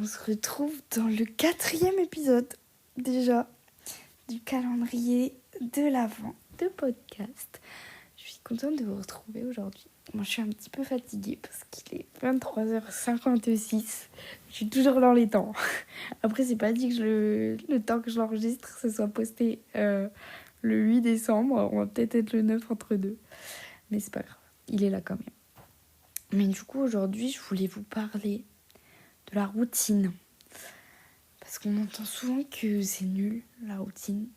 On se retrouve dans le 4e épisode déjà du calendrier de l'Avent de podcast. Je suis contente de vous retrouver aujourd'hui. Moi je suis un petit peu fatiguée parce qu'il est 23h56. Je suis toujours dans les temps. Après c'est pas dit que le temps que je l'enregistre ce soit posté le 8 décembre. On va peut-être être le 9 entre deux. Mais c'est pas grave, il est là quand même. Mais du coup aujourd'hui je voulais vous parler de la routine. Parce qu'on entend souvent que c'est nul, la routine.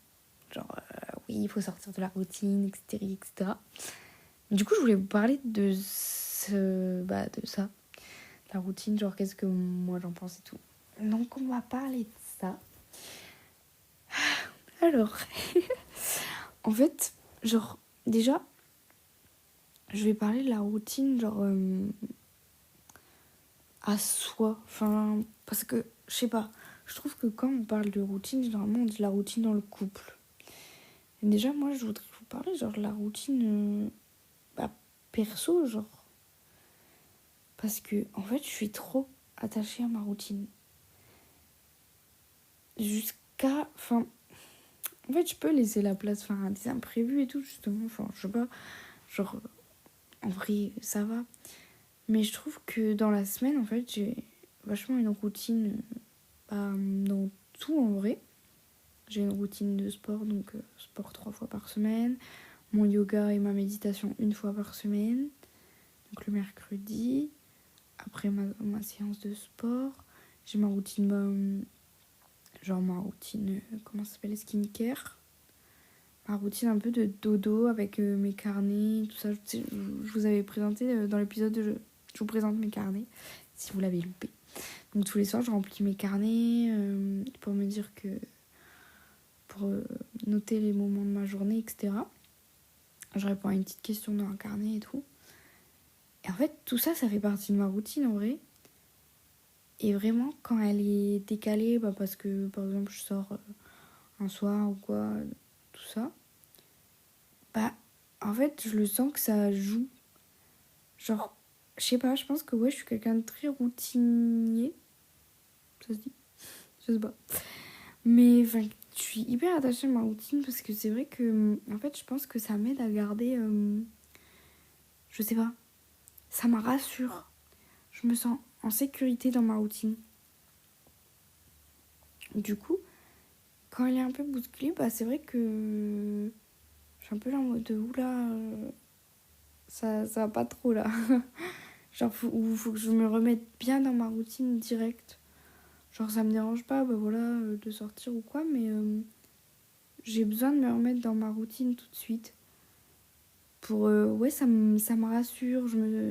Genre, oui, il faut sortir de la routine, etc., etc. Du coup, je voulais vous parler de ça. La routine, genre, qu'est-ce que moi j'en pense et tout. Donc, on va parler de ça. Alors, en fait, genre, déjà, je vais parler de la routine, genre, à soi. Enfin, parce que, je sais pas, je trouve que quand on parle de routine, généralement, on dit la routine dans le couple. Et déjà, moi, je voudrais vous parler, genre, de la routine perso, genre. Parce que, en fait, je suis trop attachée à ma routine. Enfin, en fait, je peux laisser la place à des imprévus et tout, justement. Enfin, je sais pas, genre, en vrai, ça va. Mais je trouve que dans la semaine, en fait, j'ai vachement une routine, dans tout, en vrai. J'ai une routine de sport, donc sport 3 fois par semaine. Mon yoga et ma méditation 1 fois par semaine. Donc le mercredi. Après ma séance de sport, j'ai ma routine, comment ça s'appelle, skincare. Ma routine un peu de dodo avec mes carnets, tout ça. Je vous avais présenté dans l'épisode de je vous présente mes carnets, si vous l'avez loupé. Donc tous les soirs, je remplis mes carnets pour me dire que... pour noter les moments de ma journée, etc. Je réponds à une petite question dans un carnet et tout. Et en fait, tout ça, ça fait partie de ma routine en vrai. Et vraiment, quand elle est décalée, parce que, par exemple, je sors un soir ou quoi, tout ça, en fait, je le sens que ça joue. Genre, je sais pas, je pense que ouais, je suis quelqu'un de très routinier. Ça se dit? Je sais pas. Mais, enfin, je suis hyper attachée à ma routine parce que c'est vrai que, en fait, je pense que ça m'aide à garder, je sais pas, ça me rassure. Je me sens en sécurité dans ma routine. Du coup, quand elle est un peu bousculée, c'est vrai que je suis un peu là en mode de oula, ça va pas trop là. Genre, faut que je me remette bien dans ma routine directe. Genre, ça me dérange pas, de sortir ou quoi, mais j'ai besoin de me remettre dans ma routine tout de suite. Pour, ça me rassure.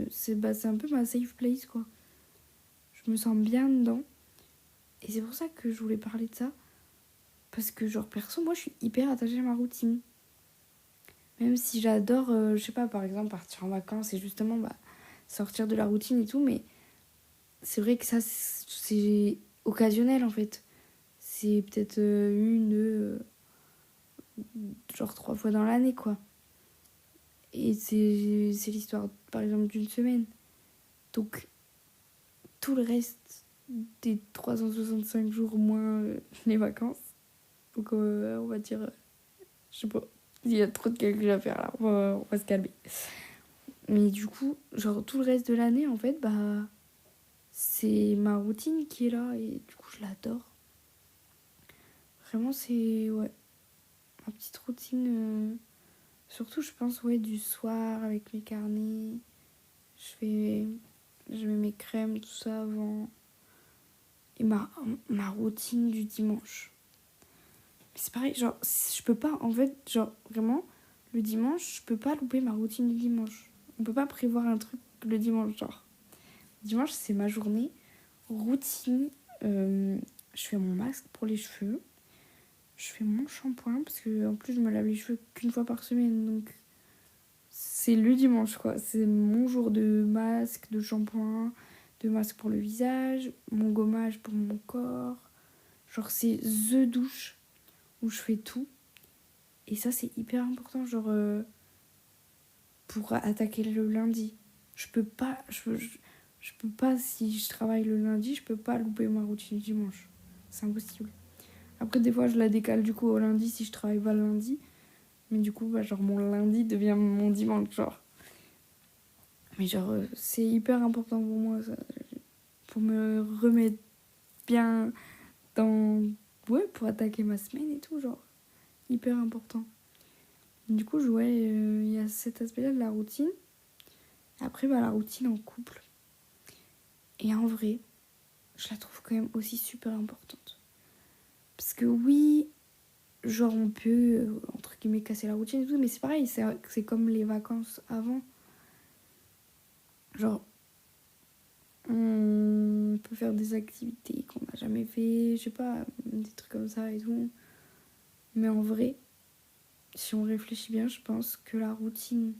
C'est un peu ma safe place, quoi. Je me sens bien dedans. Et c'est pour ça que je voulais parler de ça. Parce que, genre, perso, moi, je suis hyper attachée à ma routine. Même si j'adore, je sais pas, par exemple, partir en vacances et justement, sortir de la routine et tout, mais c'est vrai que ça, c'est occasionnel, en fait. C'est peut-être genre 3 fois dans l'année, quoi. Et c'est l'histoire, par exemple, d'une semaine. Donc, tout le reste des 365 jours moins les vacances. Donc, on va dire, je sais pas, il y a trop de calculs à faire là, on va se calmer. Mais du coup, genre tout le reste de l'année, en fait, c'est ma routine qui est là et du coup, je l'adore. Vraiment, c'est, ouais, ma petite routine. Surtout, je pense, ouais, du soir avec mes carnets. Je mets mes crèmes, tout ça avant. Et ma routine du dimanche. Mais c'est pareil, genre, je peux pas, en fait, genre, vraiment, le dimanche, je peux pas louper ma routine du dimanche. On peut pas prévoir un truc le dimanche, genre. Le dimanche, c'est ma journée. Routine, je fais mon masque pour les cheveux. Je fais mon shampoing, parce que en plus, je me lave les cheveux qu'une fois par semaine, donc c'est le dimanche, quoi. C'est mon jour de masque, de shampoing, de masque pour le visage, mon gommage pour mon corps. Genre, c'est the douche où je fais tout. Et ça, c'est hyper important, genre, pour attaquer le lundi. Je peux pas... Je peux pas, si je travaille le lundi, je peux pas louper ma routine du dimanche. C'est impossible. Après, des fois, je la décale du coup au lundi si je travaille pas le lundi. Mais du coup, genre, mon lundi devient mon dimanche, genre. Mais genre, c'est hyper important pour moi, ça. Pour me remettre bien dans... Ouais, pour attaquer ma semaine et tout, genre. Hyper important. Du coup, il y a cet aspect-là de la routine. Après, la routine en couple. Et en vrai, je la trouve quand même aussi super importante. Parce que oui, genre on peut, entre guillemets, casser la routine et tout, mais c'est pareil, c'est comme les vacances avant. Genre, on peut faire des activités qu'on n'a jamais fait, je sais pas, des trucs comme ça et tout. Mais en vrai, si on réfléchit bien, je pense que la routine,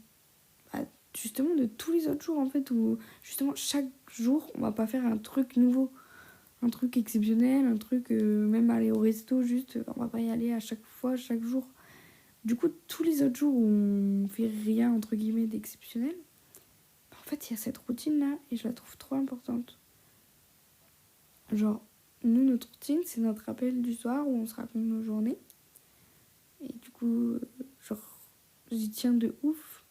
bah, justement de tous les autres jours en fait, où justement chaque jour, on va pas faire un truc nouveau. Un truc exceptionnel, un truc, même aller au resto, juste, on va pas y aller à chaque fois, chaque jour. Du coup, tous les autres jours où on fait rien, entre guillemets, d'exceptionnel, en fait, il y a cette routine-là et je la trouve trop importante. Genre, nous, notre routine, c'est notre rappel du soir où on se raconte nos journées. Et du coup, genre, j'y tiens de ouf.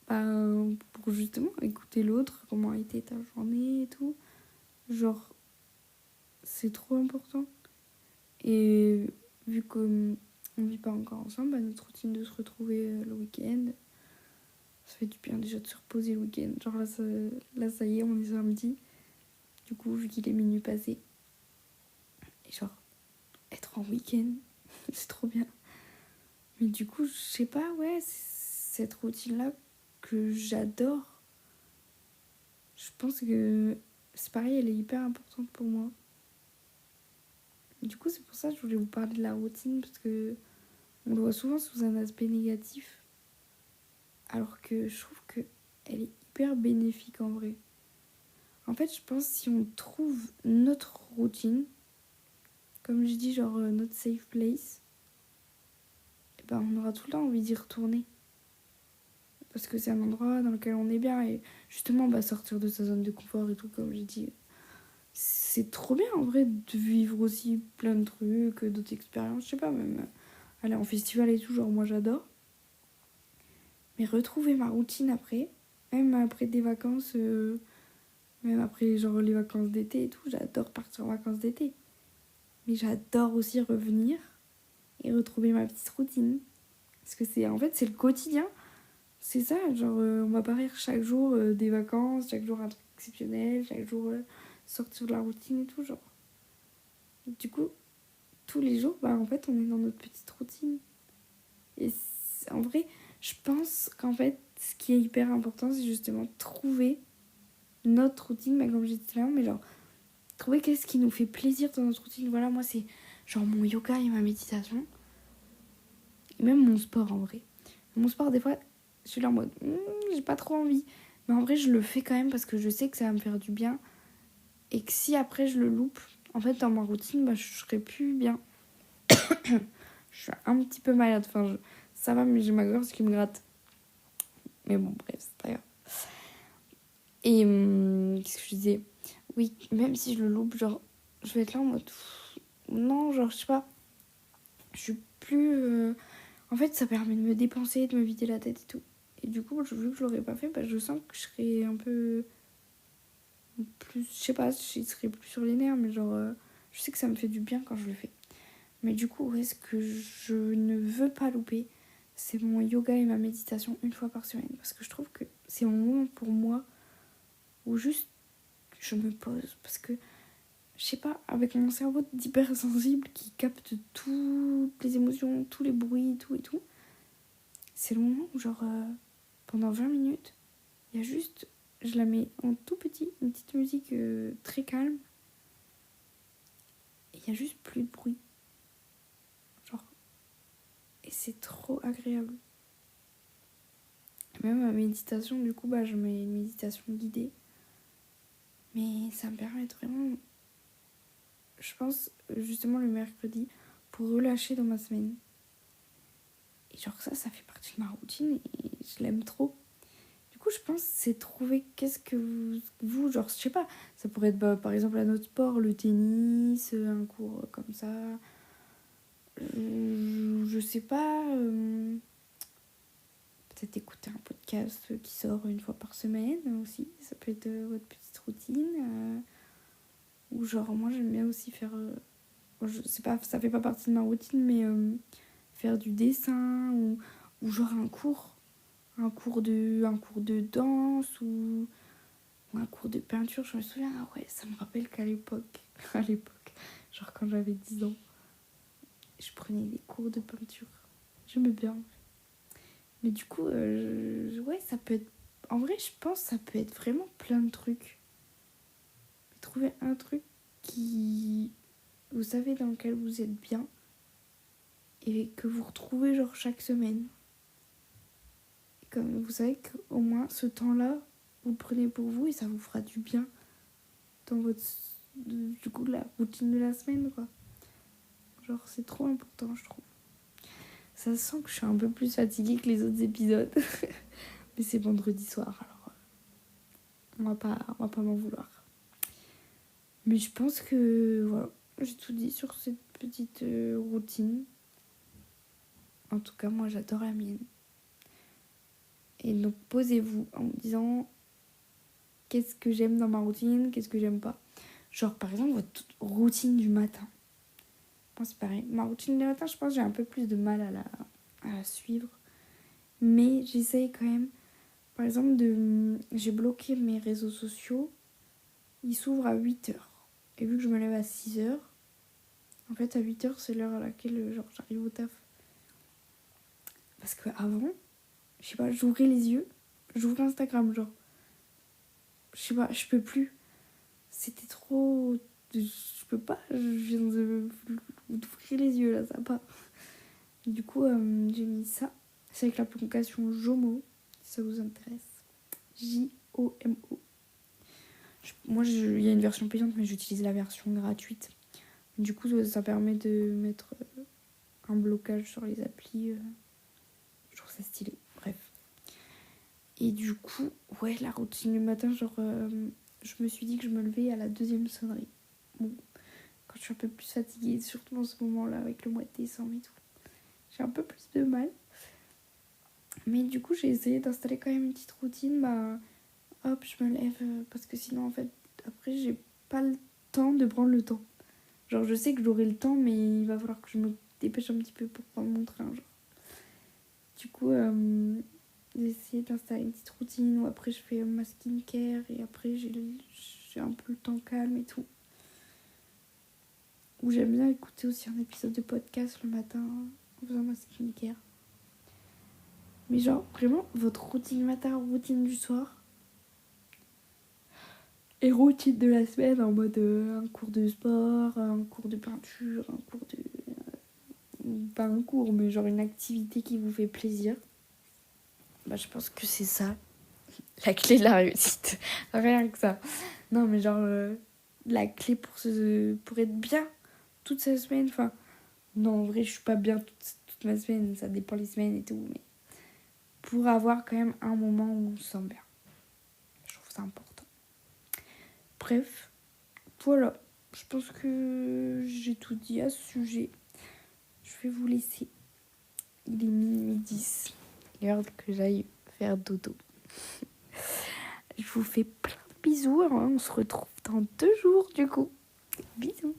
Pour justement écouter l'autre, comment a été ta journée et tout. Genre, c'est trop important. Et vu qu'on ne vit pas encore ensemble, notre routine de se retrouver le week-end, ça fait du bien déjà de se reposer le week-end. Genre là, ça y est, on est samedi. Du coup, vu qu'il est minuit passé. Et genre, être en week-end, c'est trop bien. Mais du coup, je sais pas, ouais, c'est cette routine-là que j'adore. Je pense que c'est pareil, elle est hyper importante pour moi. Du coup, c'est pour ça que je voulais vous parler de la routine, parce que on le voit souvent sous un aspect négatif. Alors que je trouve qu'elle est hyper bénéfique en vrai. En fait, je pense que si on trouve notre routine, comme je dis, genre notre safe place, et ben on aura tout le temps envie d'y retourner. Parce que c'est un endroit dans lequel on est bien. Et justement, sortir de sa zone de confort et tout, comme j'ai dit, c'est trop bien en vrai de vivre aussi plein de trucs, d'autres expériences. Je sais pas, même aller en festival et tout, genre moi j'adore. Mais retrouver ma routine après, même après des vacances, même après genre les vacances d'été et tout, j'adore partir en vacances d'été. Mais j'adore aussi revenir et retrouver ma petite routine. Parce que c'est le quotidien. C'est ça, genre on va pas rire chaque jour des vacances, chaque jour un truc exceptionnel, chaque jour sortir de la routine et tout, genre. Du coup, tous les jours, en fait, on est dans notre petite routine. Et en vrai, je pense qu'en fait, ce qui est hyper important, c'est justement trouver notre routine, comme j'ai dit là, mais genre, trouver qu'est-ce qui nous fait plaisir dans notre routine. Voilà, moi, c'est genre mon yoga et ma méditation. Et même mon sport, en vrai. Mon sport, des fois, je suis là en mode, j'ai pas trop envie. Mais en vrai, je le fais quand même parce que je sais que ça va me faire du bien. Et que si après, je le loupe, en fait, dans ma routine, je serai plus bien. Je suis un petit peu malade. Enfin, ça va, mais j'ai ma gorge qui me gratte. Mais bon, bref, c'est pas grave. Et qu'est-ce que je disais ? Oui, même si je le loupe, genre, je vais être là en mode... Non, genre, je sais pas. Je suis plus... En fait, ça permet de me dépenser, de me vider la tête et tout. Et du coup, vu que je l'aurais pas fait, je sens que je serais un peu... plus... Je sais pas, je serais plus sur les nerfs, mais genre... je sais que ça me fait du bien quand je le fais. Mais du coup, ce que je ne veux pas louper, c'est mon yoga et ma méditation une fois par semaine. Parce que je trouve que c'est un moment pour moi où juste je me pose. Parce que, je sais pas, avec mon cerveau d'hypersensible qui capte toutes les émotions, tous les bruits, tout et tout, c'est le moment où genre, pendant 20 minutes, il y a juste, je la mets en tout petit, une petite musique très calme. Et il y a juste plus de bruit. Genre, et c'est trop agréable. Même ma méditation, du coup, je mets une méditation guidée. Mais ça me permet vraiment, je pense, justement le mercredi, pour relâcher dans ma semaine. Et genre ça fait partie de ma routine et je l'aime trop. Du coup, coup, je pense que c'est trouver qu'est-ce que vous, genre, je sais pas, ça pourrait être par exemple un autre sport, le tennis, un cours comme ça. Je sais pas, peut-être écouter un podcast qui sort une fois par semaine aussi, ça peut être votre petite routine. Ou genre, moi j'aime bien aussi faire, je sais pas, ça fait pas partie de ma routine, mais faire du dessin ou genre un cours de danse ou un cours de peinture. Je me souviens, ah ouais, ça me rappelle qu'à l'époque, genre quand j'avais 10 ans, je prenais des cours de peinture. J'aimais bien. Mais du coup, ouais, ça peut être... En vrai, je pense que ça peut être vraiment plein de trucs. Mais trouver un truc qui... Vous savez dans lequel vous êtes bien et que vous retrouvez genre chaque semaine. Et comme vous savez qu'au moins ce temps-là, vous le prenez pour vous et ça vous fera du bien dans votre... Du coup, la routine de la semaine, quoi. Genre, c'est trop important, je trouve. Ça sent que je suis un peu plus fatiguée que les autres épisodes. Mais c'est vendredi soir, alors on va pas m'en vouloir. Mais je pense que voilà, j'ai tout dit sur cette petite routine. En tout cas, moi j'adore la mienne. Et donc posez-vous en me disant qu'est-ce que j'aime dans ma routine, qu'est-ce que j'aime pas. Genre par exemple votre routine du matin. Moi c'est pareil. Ma routine du matin, je pense que j'ai un peu plus de mal à la suivre. Mais j'essaye quand même. Par exemple, j'ai bloqué mes réseaux sociaux. Ils s'ouvrent à 8h. Et vu que je me lève à 6h, en fait à 8h c'est l'heure à laquelle genre, j'arrive au taf. Parce qu'avant, je sais pas, j'ouvrais les yeux, j'ouvrais Instagram, genre. Je sais pas, je peux plus. C'était trop... Je peux pas, je viens d'ouvrir les yeux là, ça va pas. Du coup, j'ai mis ça. C'est avec l'application Jomo, si ça vous intéresse. J-O-M-O. Moi, il y a une version payante, mais j'utilise la version gratuite. Du coup, ça permet de mettre un blocage sur les applis. Je trouve ça stylé. Bref. Et du coup, ouais, la routine du matin, genre, je me suis dit que je me levais à la 2e sonnerie. Bon, quand je suis un peu plus fatiguée, surtout en ce moment-là, avec le mois de décembre et tout, j'ai un peu plus de mal. Mais du coup, j'ai essayé d'installer quand même une petite routine. Bah, hop, je me lève. Parce que sinon, en fait, après, j'ai pas le temps de prendre le temps. Genre, je sais que j'aurai le temps, mais il va falloir que je me dépêche un petit peu pour prendre mon train, genre. Du coup, j'ai essayé d'installer une petite routine où après je fais ma skincare et après j'ai un peu le temps calme et tout. Où j'aime bien écouter aussi un épisode de podcast le matin en faisant ma skincare. Mais genre, vraiment, votre routine matin, routine du soir et routine de la semaine en mode un cours de sport, un cours de peinture, un cours de... pas un cours, mais genre une activité qui vous fait plaisir. Bah, je pense que c'est ça, la clé de la réussite. Rien que ça. Non, mais genre, la clé pour être bien toute sa semaine. Enfin, non, en vrai, je suis pas bien toute ma semaine. Ça dépend les semaines et tout. Mais pour avoir quand même un moment où on se sent bien. Je trouve ça important. Bref, voilà. Je pense que j'ai tout dit à ce sujet. Je vais vous laisser. Il est minuit 10. L'heure que j'aille faire dodo. Je vous fais plein de bisous. On se retrouve dans 2 jours du coup. Bisous.